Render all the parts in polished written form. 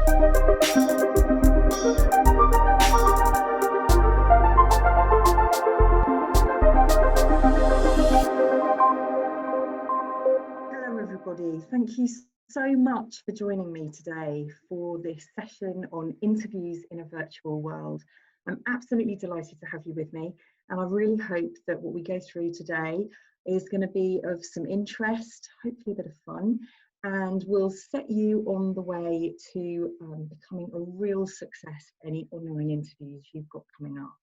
Everybody, thank you so much for joining me today for this session on interviews in a virtual world. I'm absolutely delighted to have you with me, and I really hope that what we go through today is going to be of some interest, hopefully a bit of fun, and will set you on the way to becoming a real success for any online interviews you've got coming up.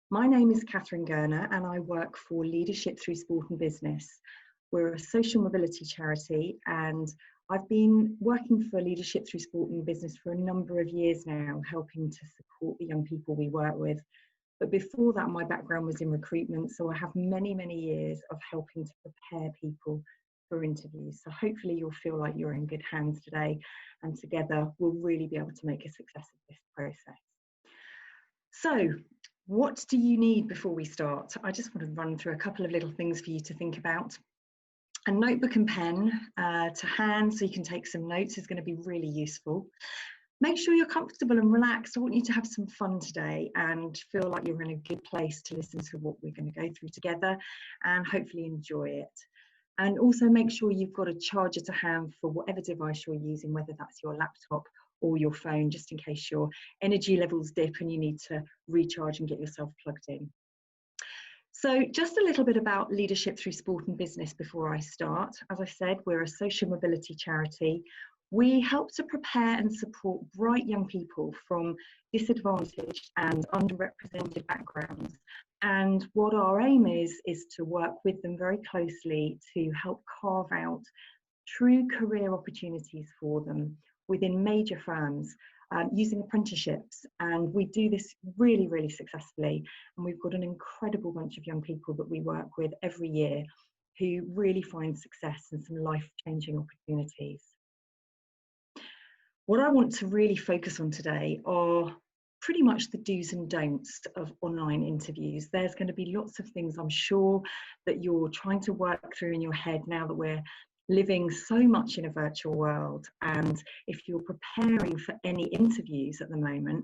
My name is Catherine Gurner, and I work for Leadership Through Sport and Business. We're a social mobility charity, and I've been working for Leadership Through Sport and Business for a number of years now, helping to support the young people we work with. But before that, my background was in recruitment, so I have many, many years of helping to prepare people for interviews. So hopefully you'll feel like you're in good hands today, and together we'll really be able to make a success of this process. So, what do you need before we start? I just want to run through a couple of little things for you to think about. A notebook and pen to hand so you can take some notes is going to be really useful. Make sure you're comfortable and relaxed. I want you to have some fun today and feel like you're in a good place to listen to what we're going to go through together and hopefully enjoy it. And also make sure you've got a charger to hand for whatever device you're using, whether that's your laptop or your phone, just in case your energy levels dip and you need to recharge and get yourself plugged in. So just a little bit about Leadership Through Sport and Business before I start. As I said, we're a social mobility charity. We help to prepare and support bright young people from disadvantaged and underrepresented backgrounds. And what our aim is to work with them very closely to help carve out true career opportunities for them within major firms. Using apprenticeships, and we do this really, really successfully, and we've got an incredible bunch of young people that we work with every year who really find success and some life-changing opportunities. What I want to really focus on today are pretty much the do's and don'ts of online interviews. There's going to be lots of things I'm sure that you're trying to work through in your head now that we're living so much in a virtual world, and if you're preparing for any interviews at the moment,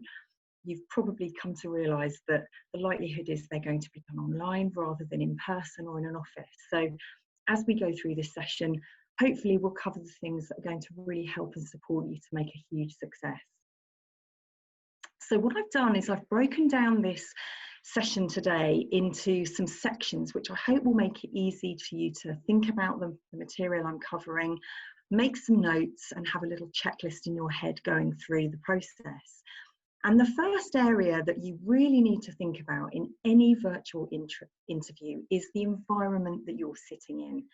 you've probably come to realise that the likelihood is they're going to be done online rather than in person or in an office. So as we go through this session, hopefully we'll cover the things that are going to really help and support you to make a huge success. So what I've done is I've broken down this session today into some sections which I hope will make it easy for you to think about the material I'm covering, make some notes and have a little checklist in your head going through the process. And the first area that you really need to think about in any virtual interview is the environment that you're sitting in.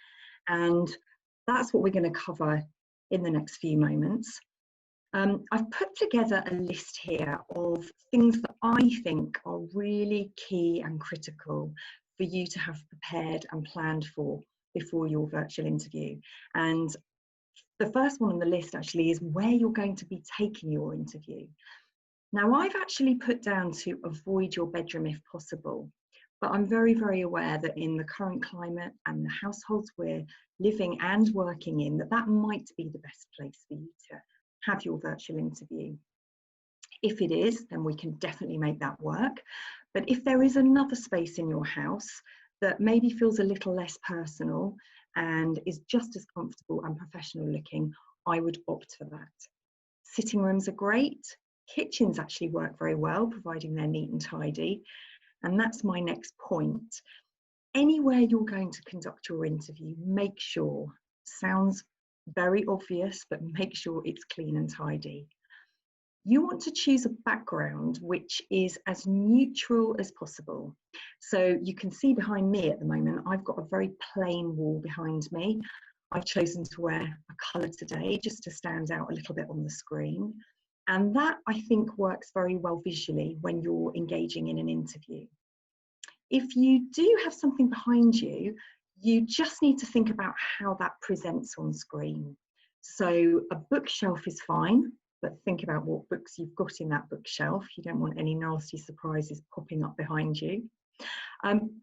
And that's what we're going to cover in the next few moments. I've put together a list here of things that I think are really key and critical for you to have prepared and planned for before your virtual interview. And the first one on the list actually is where you're going to be taking your interview. Now, I've actually put down to avoid your bedroom if possible, but I'm very, very aware that in the current climate and the households we're living and working in, that might be the best place for you to have your virtual interview. If it is, then we can definitely make that work. But if there is another space in your house that maybe feels a little less personal and is just as comfortable and professional looking, I would opt for that. Sitting rooms are great. Kitchens actually work very well, providing they're neat and tidy. And that's my next point. Anywhere you're going to conduct your interview, make sure, sounds very obvious, but make sure it's clean and tidy. You want to choose a background which is as neutral as possible. So you can see behind me at the moment, I've got a very plain wall behind me. I've chosen to wear a colour today just to stand out a little bit on the screen. And that, I think, works very well visually when you're engaging in an interview. If you do have something behind you, you just need to think about how that presents on screen. So a bookshelf is fine, but think about what books you've got in that bookshelf. You don't want any nasty surprises popping up behind you.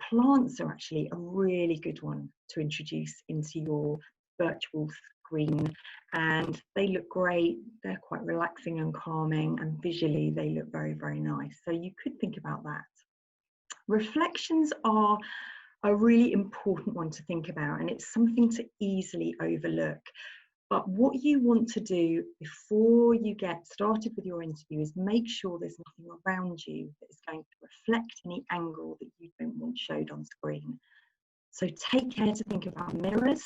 Plants are actually a really good one to introduce into your virtual screen, and they look great. They're quite relaxing and calming, and visually they look very, very nice. So you could think about that. Reflections are a really important one to think about, and it's something to easily overlook. But what you want to do before you get started with your interview is make sure there's nothing around you that is going to reflect any angle that you don't want showed on screen. So take care to think about mirrors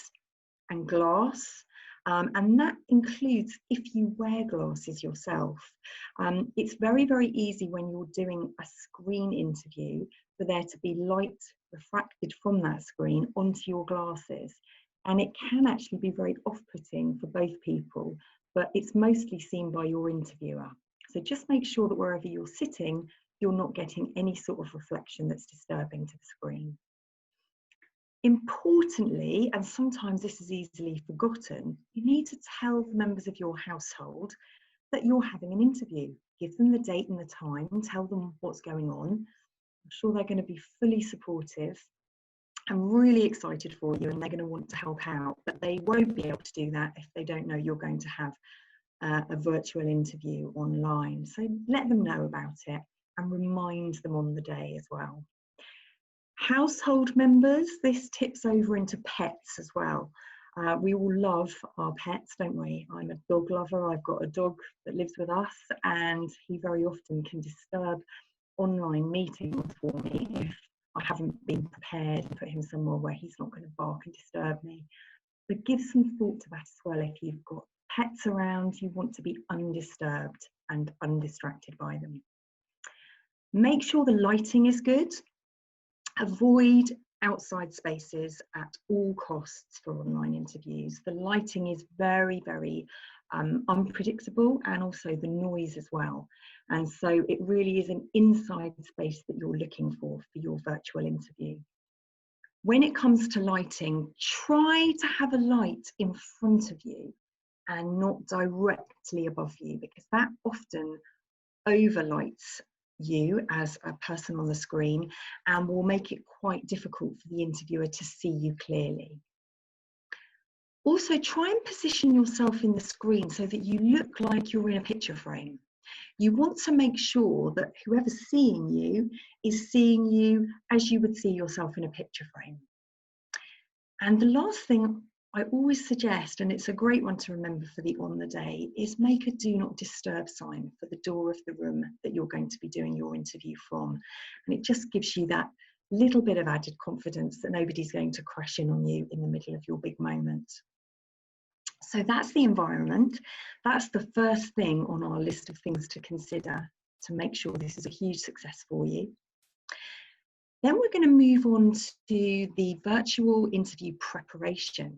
and glass, and that includes if you wear glasses yourself. It's very, very easy when you're doing a screen interview for there to be light refracted from that screen onto your glasses. And it can actually be very off-putting for both people, but it's mostly seen by your interviewer. So just make sure that wherever you're sitting, you're not getting any sort of reflection that's disturbing to the screen. Importantly, and sometimes this is easily forgotten, you need to tell the members of your household that you're having an interview. Give them the date and the time, tell them what's going on. I'm sure they're going to be fully supportive. I'm really excited for you, and they're going to want to help out, but they won't be able to do that if they don't know you're going to have a virtual interview online. So let them know about it and remind them on the day as well. Household members, this tips over into pets as well. We all love our pets, don't we? I'm a dog lover. I've got a dog that lives with us, and he very often can disturb online meetings for me if I haven't been prepared and put him somewhere where he's not going to bark and disturb me. But give some thought to that as well. If you've got pets around, you want to be undisturbed and undistracted by them. Make sure the lighting is good. Avoid outside spaces at all costs for online interviews. The lighting is very, very unpredictable, and also the noise as well. And so it really is an inside space that you're looking for your virtual interview. When it comes to lighting, try to have a light in front of you and not directly above you, because that often overlights you as a person on the screen and will make it quite difficult for the interviewer to see you clearly. Also, try and position yourself in the screen so that you look like you're in a picture frame. You want to make sure that whoever's seeing you is seeing you as you would see yourself in a picture frame. And the last thing I always suggest, and it's a great one to remember for the on the day, is make a do not disturb sign for the door of the room that you're going to be doing your interview from. And it just gives you that little bit of added confidence that nobody's going to crash in on you in the middle of your big moment. So that's the environment. That's the first thing on our list of things to consider to make sure this is a huge success for you. Then we're going to move on to the virtual interview preparation.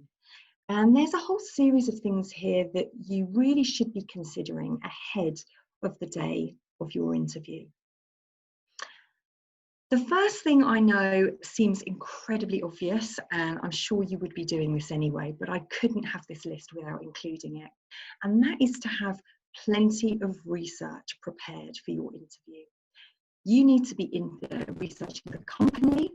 And there's a whole series of things here that you really should be considering ahead of the day of your interview. The first thing I know seems incredibly obvious, and I'm sure you would be doing this anyway, but I couldn't have this list without including it. And that is to have plenty of research prepared for your interview. You need to be researching the company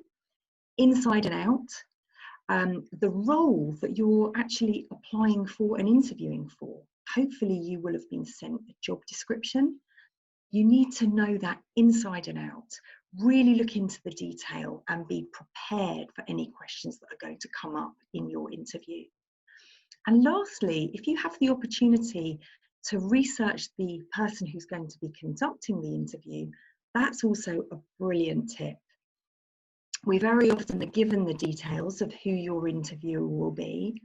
inside and out, the role that you're actually applying for and interviewing for. Hopefully you will have been sent a job description. You need to know that inside and out. Really look into the detail and be prepared for any questions that are going to come up in your interview. And lastly, if you have the opportunity to research the person who's going to be conducting the interview, that's also a brilliant tip. We very often are given the details of who your interviewer will be,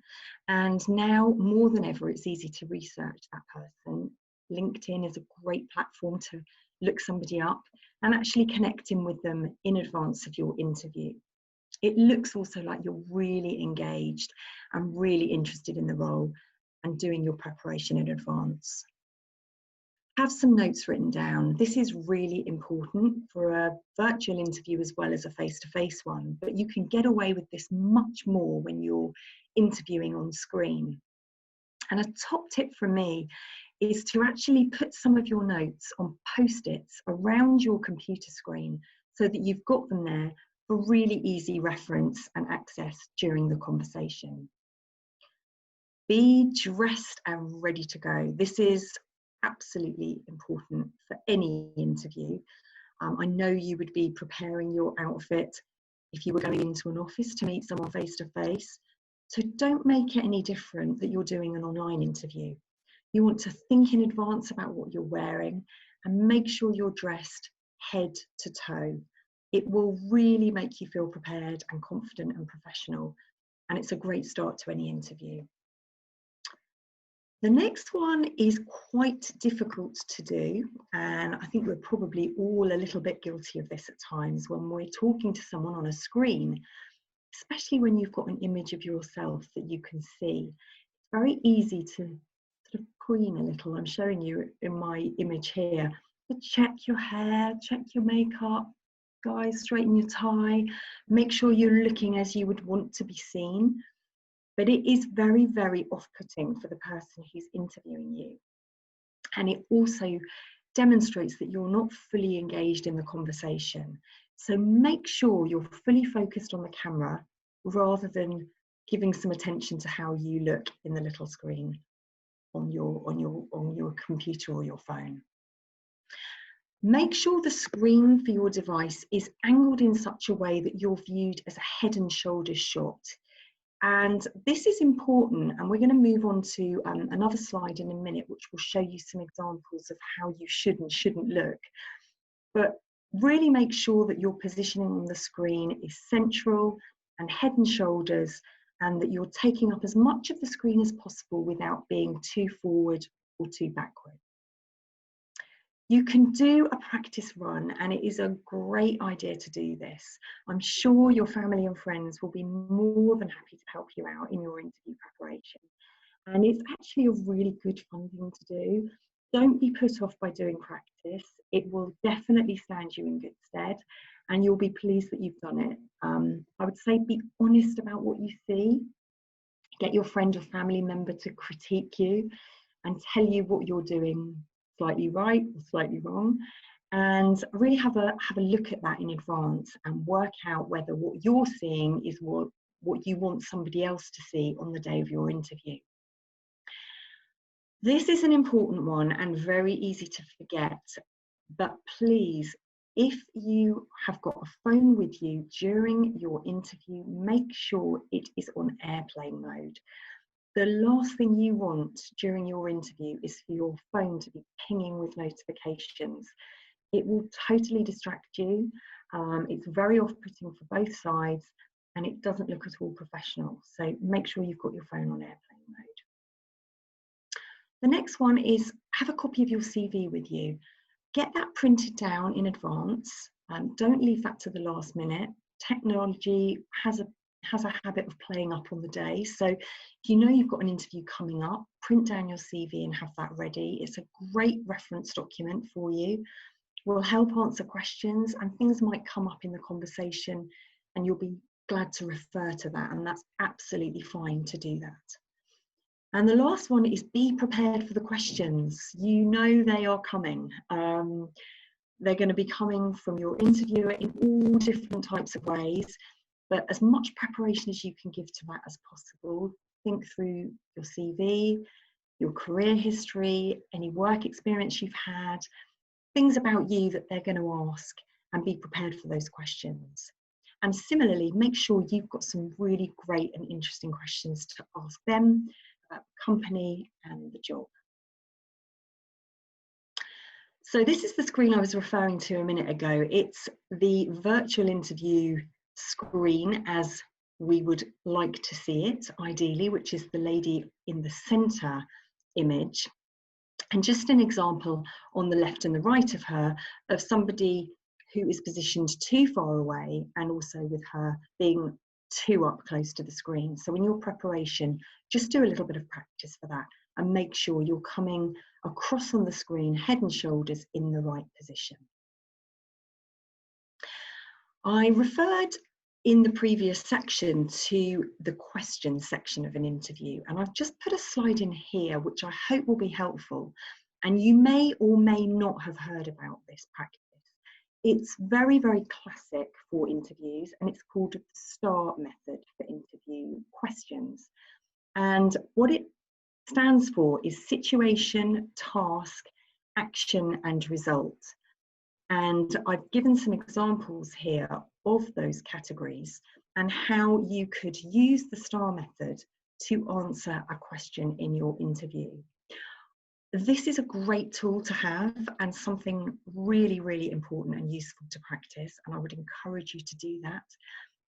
and now more than ever it's easy to research that person. LinkedIn is a great platform to look somebody up and actually connecting with them in advance of your interview. It looks also like you're really engaged and really interested in the role and doing your preparation in advance. Have some notes written down. This is really important for a virtual interview as well as a face-to-face one, but you can get away with this much more when you're interviewing on screen. And a top tip from me is to actually put some of your notes on post-its around your computer screen so that you've got them there for really easy reference and access during the conversation. Be dressed and ready to go. This is absolutely important for any interview. I know you would be preparing your outfit if you were going into an office to meet someone face to face. So don't make it any different that you're doing an online interview. You want to think in advance about what you're wearing and make sure you're dressed head to toe. It will really make you feel prepared and confident and professional, and it's a great start to any interview. The next one is quite difficult to do, and I think we're probably all a little bit guilty of this at times when we're talking to someone on a screen, especially when you've got an image of yourself that you can see. It's very easy to sort of preen a little. I'm showing you in my image here. But check your hair, check your makeup, guys, straighten your tie, make sure you're looking as you would want to be seen. But it is very, very off-putting for the person who's interviewing you. And it also demonstrates that you're not fully engaged in the conversation. So make sure you're fully focused on the camera rather than giving some attention to how you look in the little screen on your computer or your phone. Make sure the screen for your device is angled in such a way that you're viewed as a head and shoulders shot. And this is important, and we're going to move on to another slide in a minute, which will show you some examples of how you should and shouldn't look. But really make sure that your positioning on the screen is central and head and shoulders, and that you're taking up as much of the screen as possible without being too forward or too backward. You can do a practice run, and it is a great idea to do this. I'm sure your family and friends will be more than happy to help you out in your interview preparation. And it's actually a really good fun thing to do. Don't be put off by doing practice. It will definitely stand you in good stead, and you'll be pleased that you've done it. I would say be honest about what you see. Get your friend or family member to critique you and tell you what you're doing slightly right or slightly wrong, and really have a look at that in advance and work out whether what you're seeing is what you want somebody else to see on the day of your interview. This is an important one and very easy to forget, but please, if you have got a phone with you during your interview, make sure it is on airplane mode. The last thing you want during your interview is for your phone to be pinging with notifications. It will totally distract you. It's very off-putting for both sides, and it doesn't look at all professional. So make sure you've got your phone on airplane mode. The next one is have a copy of your CV with you. Get that printed down in advance. Don't leave that to the last minute. Technology has a habit of playing up on the day. So if you know you've got an interview coming up, print down your CV and have that ready. It's a great reference document for you. Will help answer questions, and things might come up in the conversation and you'll be glad to refer to that, and that's absolutely fine to do that. And the last one is be prepared for the questions. You know they are coming. They're going to be coming from your interviewer in all different types of ways. But as much preparation as you can give to that as possible. Think through your CV, your career history, any work experience you've had, things about you that they're going to ask, and be prepared for those questions. And similarly, make sure you've got some really great and interesting questions to ask them about the company and the job. So this is the screen I was referring to a minute ago. It's the virtual interview screen as we would like to see it, ideally, which is the lady in the center image. And just an example on the left and the right of her of somebody who is positioned too far away, and also with her being too up close to the screen. So in your preparation, just do a little bit of practice for that and make sure you're coming across on the screen, head and shoulders in the right position. I referred in the previous section to the questions section of an interview, and I've just put a slide in here which I hope will be helpful, and you may or may not have heard about this practice. It's very, very classic for interviews, and it's called the STAR method for interview questions. And what it stands for is situation, task, action and result. And I've given some examples here of those categories and how you could use the STAR method to answer a question in your interview. This is a great tool to have and something really, really important and useful to practice, and I would encourage you to do that.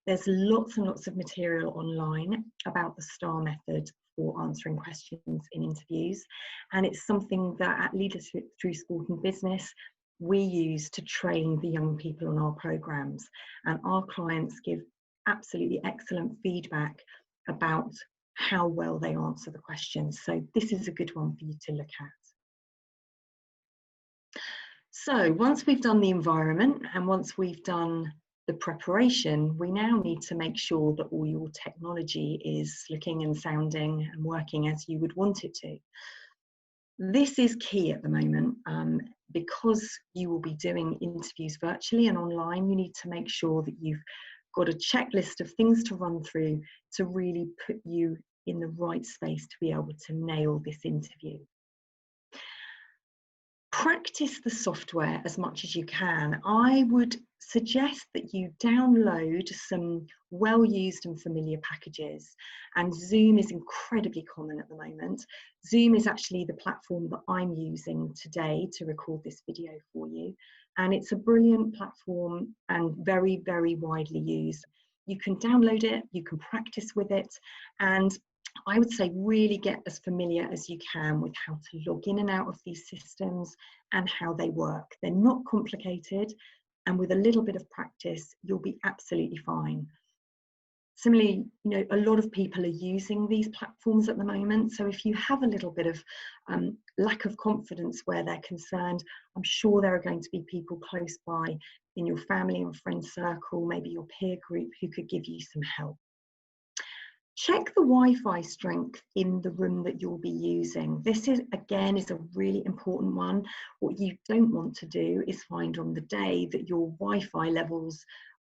There's lots and lots of material online about the STAR method for answering questions in interviews, and it's something that at Leadership Through Sport and Business we use to train the young people on our programs, and our clients give absolutely excellent feedback about how well they answer the questions. So this is a good one for you to look at. So once we've done the environment and once we've done the preparation, we now need to make sure that all your technology is looking and sounding and working as you would want it to. This is key at the moment. Because you will be doing interviews virtually and online, you need to make sure that you've got a checklist of things to run through to really put you in the right space to be able to nail this interview. Practice the software as much as you can. I would suggest that you download some well-used and familiar packages, and Zoom is incredibly common at the moment. Zoom is actually the platform that I'm using today to record this video for you, and it's a brilliant platform and very, very widely used. You can download it, you can practice with it, and I would say really get as familiar as you can with how to log in and out of these systems and how they work. They're not complicated, and with a little bit of practice, you'll be absolutely fine. Similarly, a lot of people are using these platforms at the moment. So if you have a little bit of lack of confidence where they're concerned, I'm sure there are going to be people close by in your family and friend circle, maybe your peer group, who could give you some help. Check the Wi-Fi strength in the room that you'll be using. This is, again, is a really important one. What you don't want to do is find on the day that your Wi-Fi levels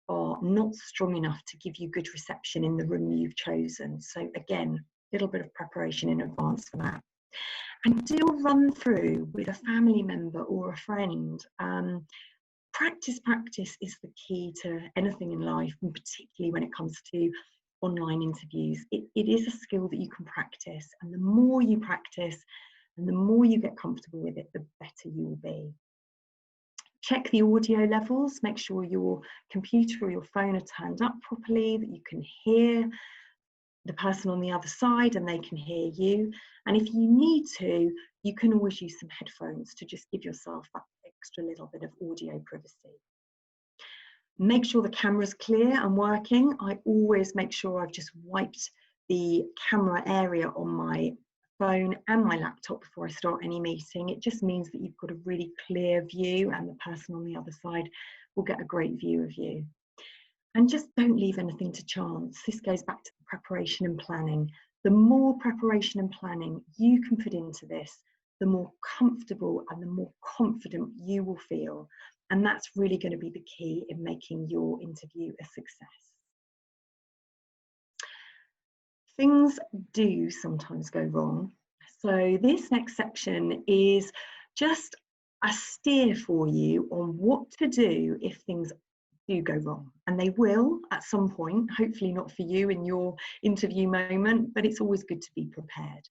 are not strong enough to give you good reception in the room you've chosen. So again, a little bit of preparation in advance for that. And do a run through with a family member or a friend. Practice is the key to anything in life, and particularly when it comes to online interviews. It is a skill that you can practice, and the more you practice and the more you get comfortable with it, the better you will be. Check the audio levels, make sure your computer or your phone are turned up properly, that you can hear the person on the other side and they can hear you. And if you need to, you can always use some headphones to just give yourself that extra little bit of audio privacy. Make sure the camera's clear and working. I always make sure I've just wiped the camera area on my phone and my laptop before I start any meeting. It just means that you've got a really clear view and the person on the other side will get a great view of you. And just don't leave anything to chance. This goes back to the preparation and planning. The more preparation and planning you can put into this, the more comfortable and the more confident you will feel. And that's really going to be the key in making your interview a success. Things do sometimes go wrong. So this next section is just a steer for you on what to do if things do go wrong. And they will at some point, hopefully not for you in your interview moment, but it's always good to be prepared.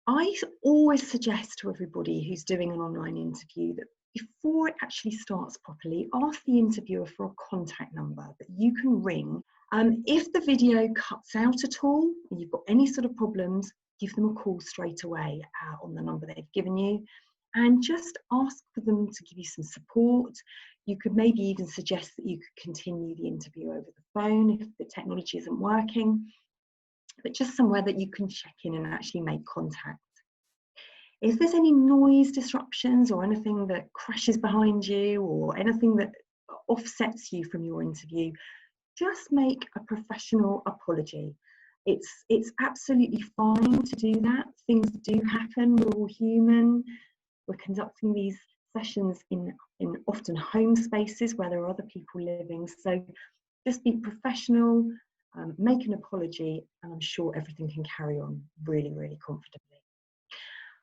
I always suggest to everybody who's doing an online interview that before it actually starts properly, ask the interviewer for a contact number that you can ring. If the video cuts out at all, and you've got any sort of problems, give them a call straight away on the number they've given you, and just ask for them to give you some support. You could maybe even suggest that you could continue the interview over the phone if the technology isn't working, but just somewhere that you can check in and actually make contact. If there's any noise disruptions or anything that crashes behind you or anything that offsets you from your interview, just make a professional apology. It's absolutely fine to do that. Things do happen. We're all human. We're conducting these sessions in often home spaces where there are other people living. So just be professional, make an apology, and I'm sure everything can carry on really, really confidently.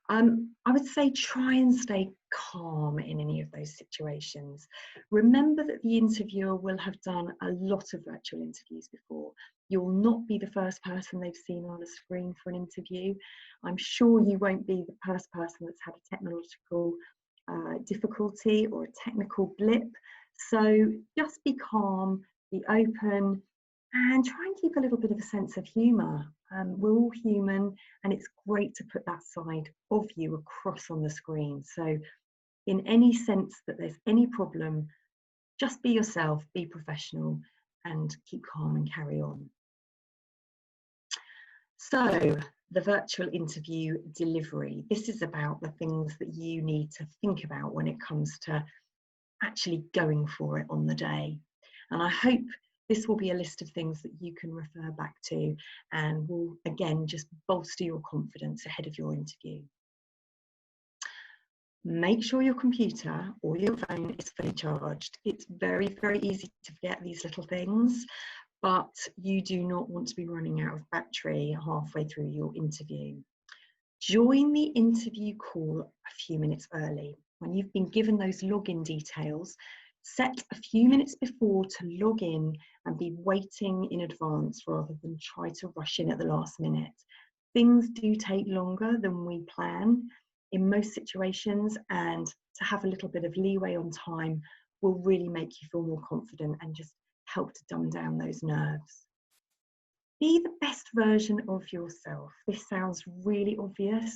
I would say try and stay calm in any of those situations. Remember that the interviewer will have done a lot of virtual interviews before. You'll not be the first person they've seen on a screen for an interview. I'm sure you won't be the first person that's had a technological difficulty or a technical blip. So just be calm, be open, and try and keep a little bit of a sense of humour. We're all human, and it's great to put that side of you across on the screen. So in any sense that there's any problem, just be yourself, be professional, and keep calm and carry on. So the virtual interview delivery. This is about the things that you need to think about when it comes to actually going for it on the day. And I hope this will be a list of things that you can refer back to and will, again, just bolster your confidence ahead of your interview. Make sure your computer or your phone is fully charged. It's very, very easy to forget these little things, but you do not want to be running out of battery halfway through your interview. Join the interview call a few minutes early. When you've been given those login details, set a few minutes before to log in and be waiting in advance rather than try to rush in at the last minute. Things do take longer than we plan in most situations, and to have a little bit of leeway on time will really make you feel more confident and just help to dumb down those nerves. Be the best version of yourself. This sounds really obvious,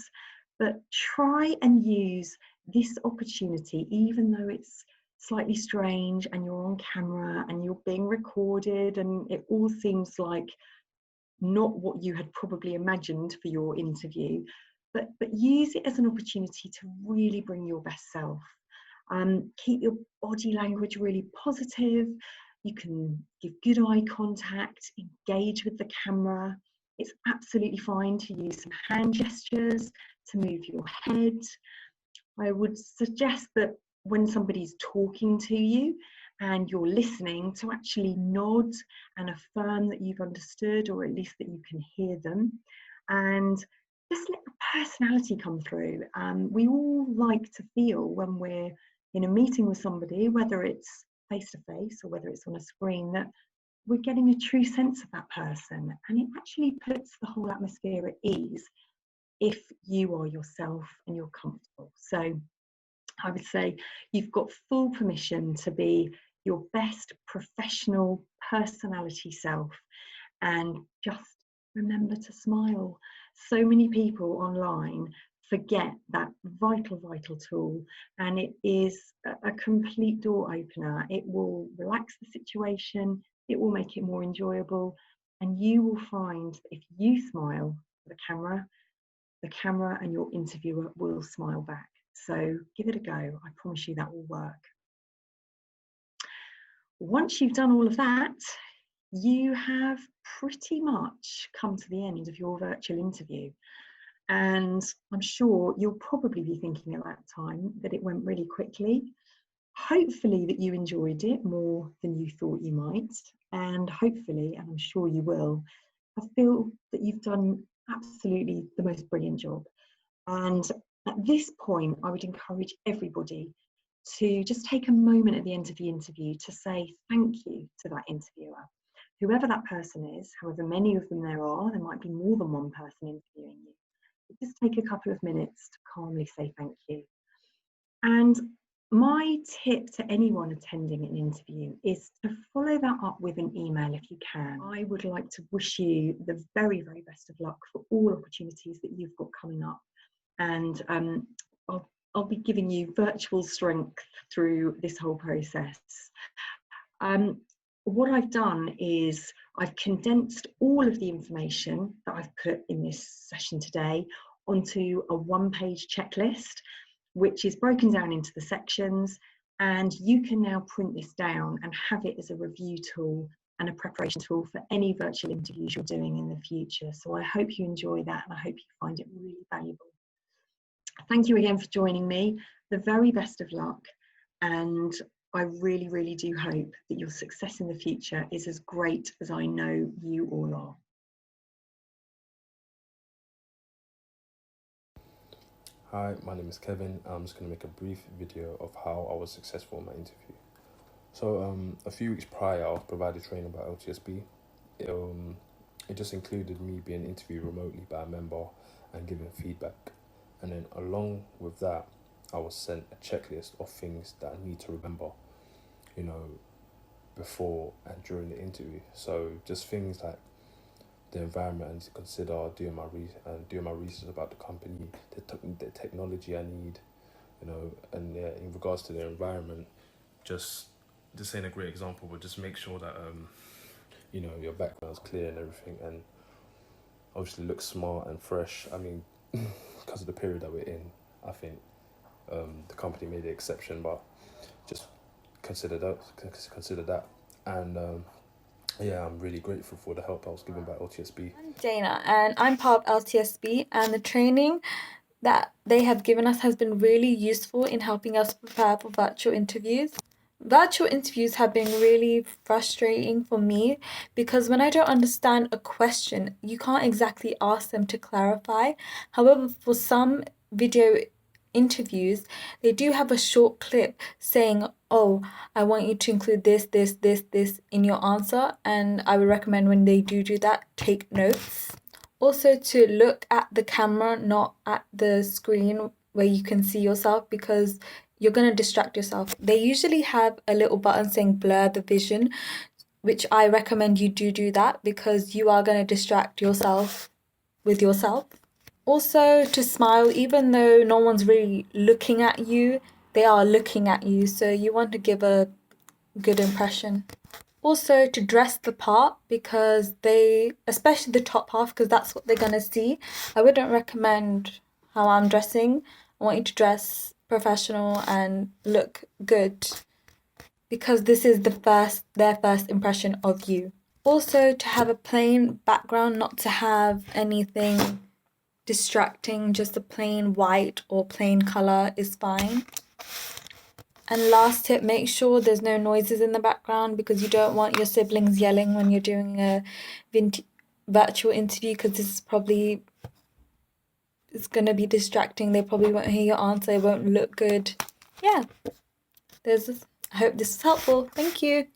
but try and use this opportunity, even though it's slightly strange and you're on camera and you're being recorded and it all seems like not what you had probably imagined for your interview, but use it as an opportunity to really bring your best self. Keep your body language really positive. You can give good eye contact, engage with the camera. It's absolutely fine to use some hand gestures, to move your head. I would suggest that when somebody's talking to you and you're listening, to actually nod and affirm that you've understood, or at least that you can hear them, and just let the personality come through. We all like to feel when we're in a meeting with somebody, whether it's face to face or whether it's on a screen, that we're getting a true sense of that person, and it actually puts the whole atmosphere at ease if you are yourself and you're comfortable. So I would say you've got full permission to be your best professional personality self, and just remember to smile. So many people online forget that vital tool, and it is a complete door opener. It will relax the situation, it will make it more enjoyable, and you will find that if you smile at the camera and your interviewer will smile back. So give it a go. I promise you that will work. Once you've done all of that, you have pretty much come to the end of your virtual interview. And I'm sure you'll probably be thinking at that time that it went really quickly. Hopefully that you enjoyed it more than you thought you might. And hopefully, and I'm sure you will, I feel that you've done absolutely the most brilliant job. And at this point, I would encourage everybody to just take a moment at the end of the interview to say thank you to that interviewer. Whoever that person is, however many of them there might be more than one person interviewing you. Just take a couple of minutes to calmly say thank you. And my tip to anyone attending an interview is to follow that up with an email if you can. I would like to wish you the very, very best of luck for all opportunities that you've got coming up. And I'll be giving you virtual strength through this whole process. What I've done is I've condensed all of the information that I've put in this session today onto a one-page checklist, which is broken down into the sections, and you can now print this down and have it as a review tool and a preparation tool for any virtual interviews you're doing in the future. So I hope you enjoy that, and I hope you find it really valuable. Thank you again for joining me. The very best of luck, and I really, really do hope that your success in the future is as great as I know you all are. Hi, my name is Kevin. I'm just going to make a brief video of how I was successful in my interview. So, a few weeks prior, I was provided training by LTSB. It just included me being interviewed remotely by a member and giving feedback. And then, along with that, I was sent a checklist of things that I need to remember, you know, before and during the interview. So, just things like the environment I need to consider, doing my research about the company, the technology I need, and yeah, in regards to the environment, just saying a great example, but just make sure that your background's clear and everything, and obviously look smart and fresh. I mean, because of the period that we're in, I think the company made the exception, but just consider that, and yeah, I'm really grateful for the help I was given by LTSB. I'm Dana, and I'm part of LTSB, and the training that they have given us has been really useful in helping us prepare for virtual interviews. Virtual interviews have been really frustrating for me because when I don't understand a question, you can't exactly ask them to clarify. However, for some video interviews, they do have a short clip saying, "Oh, I want you to include this in your answer." And I would recommend when they do that, take notes. Also, to look at the camera, not at the screen where you can see yourself, because you're going to distract yourself. They usually have a little button saying blur the vision, which I recommend you do that because you are going to distract yourself with yourself. Also, to smile, even though no one's really looking at you, they are looking at you, so you want to give a good impression. Also, to dress the part because especially the top half, because that's what they're gonna see. I wouldn't recommend how I'm dressing. I want you to dress professional and look good because this is their first impression of you. Also, to have a plain background, not to have anything distracting, just a plain white or plain color is fine. And last tip, make sure there's no noises in the background because you don't want your siblings yelling when you're doing a virtual interview because it's going to be distracting. They probably won't hear your answer. It won't look good. Yeah, I hope this is helpful. Thank you.